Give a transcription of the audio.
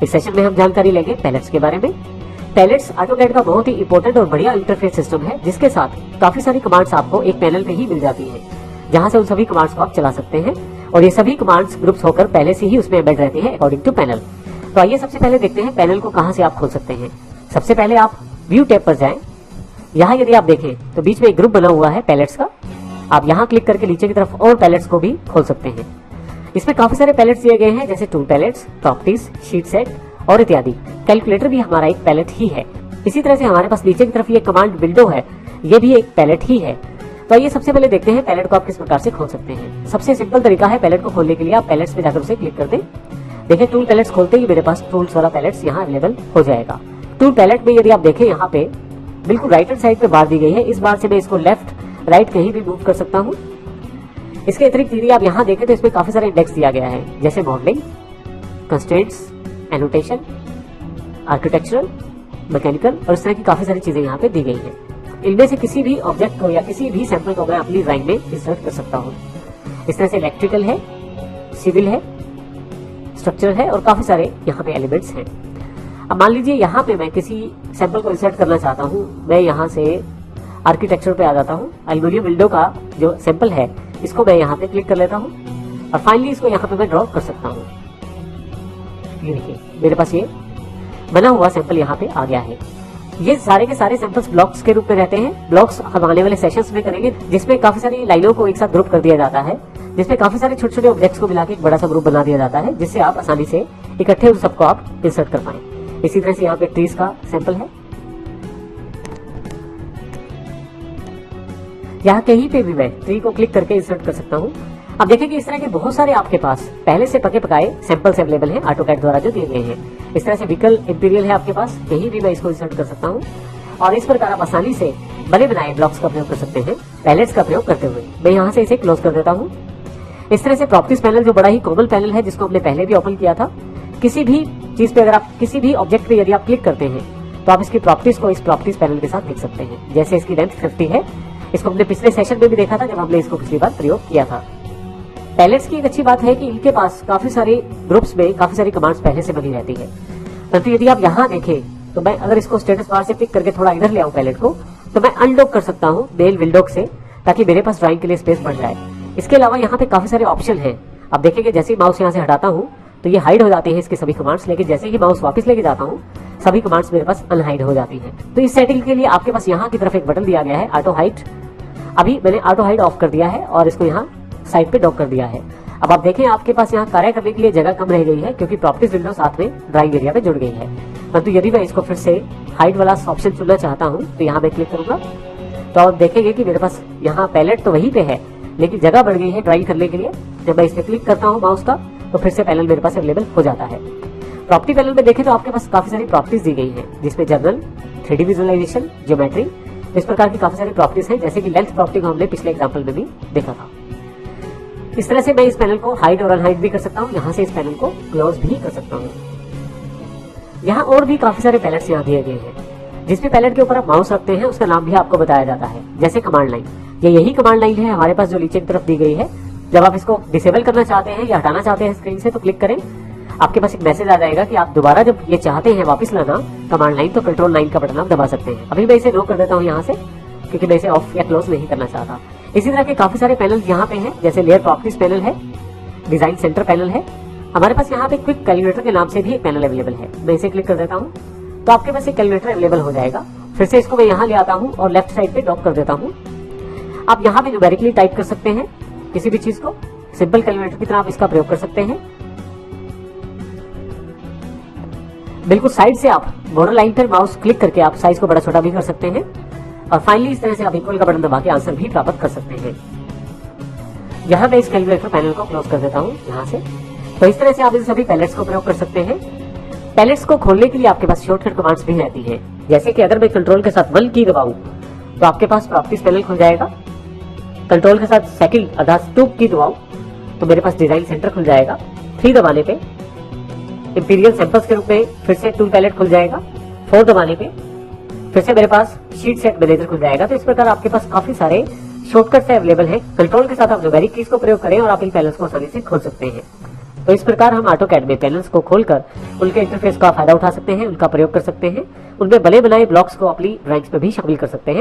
इस सेशन में हम जानकारी लेंगे पैलेट्स के बारे में। पैलेट्स ऑटोकैड का बहुत ही इंपॉर्टेंट और बढ़िया इंटरफेस सिस्टम है, जिसके साथ काफी सारी कमांड्स आपको एक पैनल पे ही मिल जाती है, जहां से उन सभी कमांड्स को आप चला सकते हैं और ये सभी कमांड्स ग्रुप्स होकर पहले से ही उसमें एम्बेड रहती है अकॉर्डिंग टू पैनल। तो आइए सबसे पहले देखते हैं पैनल को कहां से आप खोल सकते हैं। सबसे पहले आप व्यू टैब पर जाएं। यहाँ यदि आप देखें तो बीच में एक ग्रुप बना हुआ है पैलेट्स का। आप यहाँ क्लिक करके नीचे की तरफ और पैलेट्स को भी खोल सकते हैं। इसमें काफी सारे पैलेट्स दिए गए हैं, जैसे tool palettes, properties, sheet set और इत्यादि। कैलकुलेटर भी हमारा एक पैलेट ही है। इसी तरह से हमारे पास नीचे की तरफ ये कमांड विंडो है, ये भी एक पैलेट ही है। तो आइए सबसे पहले देखते हैं पैलेट को आप किस प्रकार से खोल सकते हैं। सबसे सिंपल तरीका है पैलेट को खोलने के लिए आप पैलेट्स पे जाकर उसे क्लिक कर दें। देखिए टूल पैलेट्स खोलते ही मेरे पास टूल्स वाला पैलेट्स यहाँ अवेलेबल हो जाएगा। टूल पैलेट में यदि आप देखें यहाँ पे बिल्कुल राइट हैंड साइड पे बार दी गई है। इस बार से मैं इसको लेफ्ट राइट कहीं भी मूव कर सकता हूँ। इसके अतिरिक्त यदि आप यहाँ देखें तो इसमें काफी सारे इंडेक्स दिया गया है, जैसे modelling, constraints, annotation, architectural, mechanical और इस तरह की काफी सारी चीजें यहाँ पे दी गई है। इनमें से किसी भी ऑब्जेक्ट को या किसी भी सैंपल को मैं अपनी ड्राइंग में इंसर्ट कर सकता हूँ। इस तरह से इलेक्ट्रिकल है, सिविल है, स्ट्रक्चर है और काफी सारे यहाँ पे एलिमेंट्स हैं। अब मान लीजिए यहाँ पे मैं किसी सैंपल को इंसर्ट करना चाहता हूँ। मैं यहाँ से आर्किटेक्चर पे आ जाता हूँ। एल्युमिनियम विंडो का जो सैंपल है इसको मैं यहाँ पे क्लिक कर लेता हूँ और फाइनली इसको यहाँ पे मैं ड्रॉ कर सकता हूँ। ये देखिए मेरे पास ये बना हुआ सैंपल यहाँ पे आ गया है। ये सारे के सारे सैंपल्स ब्लॉक्स के रूप में रहते हैं। ब्लॉक्स हम आने वाले सेशंस में करेंगे, जिसमें काफी सारी लाइनों को एक साथ ग्रुप कर दिया जाता है, जिसमें काफी सारे छोटे छोटे ऑब्जेक्ट्स को मिला के एक बड़ा सा ग्रुप बना दिया जाता है, जिससे आप आसानी से इकट्ठे उन सबको आप इंसर्ट कर पाए। इसी तरह से यहाँ पे ट्रीज का सैंपल है। यहाँ कहीं पे भी मैं ट्री को क्लिक करके इंसर्ट कर सकता हूँ। अब देखें कि इस तरह के बहुत सारे आपके पास पहले से पके पकाए सैंपल्स अवेलेबल हैं ऑटोकैड द्वारा जो दिए गए हैं। इस तरह से व्हीकल इंपीरियल है आपके पास, कहीं भी मैं इसको इंसर्ट कर सकता हूँ और इस प्रकार आप आसानी से बने बनाए ब्लॉक्स का प्रयोग कर सकते हैं पैलेट्स का प्रयोग करते हुए। मैं यहाँ से इसे क्लोज कर देता हूँ। इस तरह से प्रॉपर्टीज पैनल जो बड़ा ही कॉमन पैनल है, जिसको हमने पहले भी ओपन किया था। किसी भी चीज पे अगर आप किसी भी ऑब्जेक्ट पे यदि आप क्लिक करते हैं तो आप इसकी प्रॉपर्टीज को इस प्रॉपर्टीज पैनल के साथ देख सकते हैं। जैसे इसकी लेंथ 50 है। इसको हमने पिछले सेशन में भी देखा था जब हमने इसको पिछली बार प्रयोग किया था। पैलेट्स की एक अच्छी बात है कि इनके पास काफी सारे ग्रुप्स में काफी सारी कमांड्स पहले से बनी रहती है। परंतु यदि आप यहाँ देखें तो मैं अगर इसको स्टेटस बार से पिक करके थोड़ा इधर ले आऊं पैलेट को, तो मैं अनलॉक कर सकता हूँ मेल विंडो से, ताकि मेरे पास ड्राइंग के लिए स्पेस बढ़ जाए। इसके अलावा यहाँ पे काफी सारे ऑप्शन है। आप देखेंगे जैसे ही माउस यहाँ से हटाता हूँ तो ये हाइड हो जाते हैं इसके सभी कमांड्स, लेकिन जैसे ही माउस वापस लेके जाता हूँ सभी कमांड्स मेरे पास अनहाइड हो जाती है। तो इस सेटिंग के लिए आपके पास यहाँ की तरफ एक बटन दिया गया है, ऑटो हाइड। अभी मैंने ऑटो हाइड ऑफ कर दिया है और इसको यहाँ साइड पे डॉक कर दिया है। अब आप देखें आपके पास यहाँ कार्य करने के लिए जगह कम रह गई है, क्योंकि प्रॉपर्टीज विंडो साथ में ड्राइंग एरिया में जुड़ गई है। परंतु यदि मैं इसको फिर से हाइड वाला ऑप्शन चुनना चाहता हूँ तो यहाँ मैं क्लिक करूंगा तो आप देखेंगे कि मेरे पास यहाँ पैलेट तो वहीं पे है, लेकिन जगह बढ़ गई है ड्राइंग करने के लिए। जब मैं इस पे क्लिक करता हूँ माउस का तो फिर से पैनल मेरे पास अवेलेबल हो जाता है। प्रॉपर्टी पैनल में देखें तो आपके पास काफी सारी प्रॉपर्टीज दी गई है, जिसमें जनरल, 3D विजुअलाइजेशन, ज्योमेट्री, इस प्रकार की काफी सारी प्रॉपर्टीज हैं। जैसे कि लेंथ प्रॉपर्टी को हमने पिछले एग्जांपल में भी देखा था। इस तरह से मैं इस पैनल को हाइड और अनहाइड भी कर सकता हूँ। यहाँ से इस पैनल को क्लोज भी कर सकता हूँ। यहाँ और भी काफी सारे पैलेट्स यहाँ दिए गए हैं। जिस भी पैलेट के ऊपर आप माउस रखते हैं उसका नाम भी आपको बताया जाता है, जैसे कमांड लाइन। ये यही कमांड लाइन है हमारे पास जो नीचे की तरफ दी गई है। जब आप इसको डिसेबल करना चाहते हैं या हटाना चाहते हैं स्क्रीन से तो क्लिक करें। आपके पास एक मैसेज आ जाएगा कि आप दोबारा जब ये चाहते हैं वापस लाना कमांड लाइन, तो कंट्रोल 9 का बटन आप दबा सकते हैं। अभी मैं इसे नो कर देता हूँ यहाँ से, क्योंकि मैं इसे ऑफ या क्लोज नहीं करना चाहता। इसी तरह के काफी सारे पैनल यहाँ पे हैं, जैसे लेयर प्रॉपर्टीज पैनल है, डिजाइन सेंटर पैनल है। हमारे पास यहाँ पे क्विक कैलकुलेटर के नाम से भी एक पैनल अवेलेबल है। मैं इसे क्लिक कर देता हूँ तो आपके पास एक कैलकुलेटर अवेलेबल हो जाएगा। फिर से इसको मैं यहाँ ले आता हूँ और लेफ्ट साइड पे डॉक कर देता हूँ। आप यहाँ पे न्यूमेरिकली टाइप कर सकते हैं किसी भी चीज को, सिंपल कैलकुलेटर की तरह आप इसका प्रयोग कर सकते हैं। बिल्कुल साइड से आप बॉर्डर लाइन पर माउस क्लिक करके आप साइज को बड़ा छोटा भी कर सकते हैं और फाइनली इस तरह से आप इक्वल का बटन दबा के आंसर भी प्राप्त कर सकते हैं। यहाँ मैं इस कैलकुलेटर पैनल को क्लोज कर देता हूँ यहाँ से। तो इस तरह से आप इन सभी पैलेट्स को प्रयोग कर सकते हैं। पैलेट्स को खोलने के लिए आपके पास शॉर्टकट कमांड्स भी रहती है, जैसे कि अगर मैं कंट्रोल के साथ 1 की दबाऊं तो आपके पास प्रॉपर्टीज पैनल खुल जाएगा। कंट्रोल के साथ सेकंड अर्थात 2 की दबाऊं तो मेरे पास डिजाइन सेंटर खुल जाएगा। 3 दबाने पे इंपीरियल सैंपल्स के रूप में फिर से टूल पैलेट खुल जाएगा। 4 दबाने पे फिर से मेरे पास शीट सेट मैनेजर खुल जाएगा। तो इस प्रकार आपके पास काफी सारे शॉर्टकट अवेलेबल है। कंट्रोल के साथ आप न्यूमेरिक कीज को प्रयोग करें और आप इन पैनल्स को आसानी से खोल सकते हैं। तो इस प्रकार हम AutoCAD में पैनल्स को खोलकर उनके इंटरफेस का फायदा उठा सकते हैं, उनका प्रयोग कर सकते हैं, उनमें बने बनाए ब्लॉक्स को अपनी ड्राइंग्स में भी शामिल कर सकते हैं।